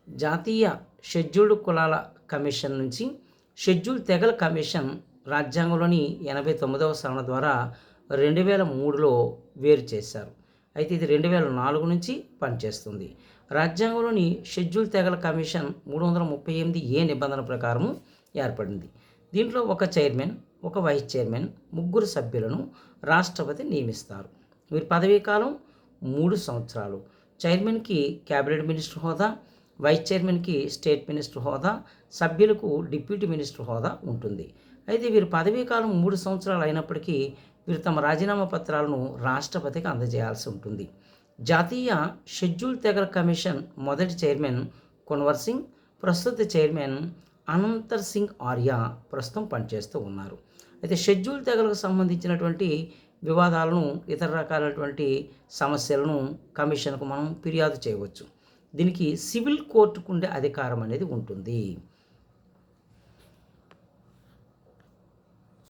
జాతీయ షెడ్యూల్డ్ కులాల కమిషన్ నుంచి షెడ్యూల్ తెగల కమిషన్ రాజ్యాంగంలోని 89వ సవరణ ద్వారా 2003లో వేరు చేశారు. అయితే ఇది 2004 నుంచి పనిచేస్తుంది. రాజ్యాంగంలోని షెడ్యూల్ తెగల కమిషన్ 338 నిబంధన ప్రకారం ఏర్పడింది. దీంట్లో ఒక చైర్మన్, ఒక వైస్ చైర్మన్, 3 సభ్యులను రాష్ట్రపతి నియమిస్తారు. వీరి పదవీ కాలం 3 సంవత్సరాలు. చైర్మన్కి క్యాబినెట్ మినిస్టర్ హోదా, వైస్ చైర్మన్కి స్టేట్ మినిస్టర్ హోదా, సభ్యులకు డిప్యూటీ మినిస్టర్ హోదా ఉంటుంది. అయితే వీరి పదవీ కాలం 3 సంవత్సరాలు అయినప్పటికీ వీరు తమ రాజీనామా పత్రాలను రాష్ట్రపతికి అందజేయాల్సి ఉంటుంది. జాతీయ షెడ్యూల్ తెగల కమిషన్ మొదటి చైర్మన్ కున్వర్ సింగ్, ప్రస్తుత చైర్మన్ అనంతర్ సింగ్ ఆర్య ప్రస్తుతం పనిచేస్తూ ఉన్నారు. అయితే షెడ్యూల్ తెగలకు సంబంధించినటువంటి వివాదాలను, ఇతర రకాలైనటువంటి సమస్యలను కమిషన్కు మనం ఫిర్యాదు చేయవచ్చు. దీనికి సివిల్ కోర్టుకు ఉండే అధికారం అనేది ఉంటుంది.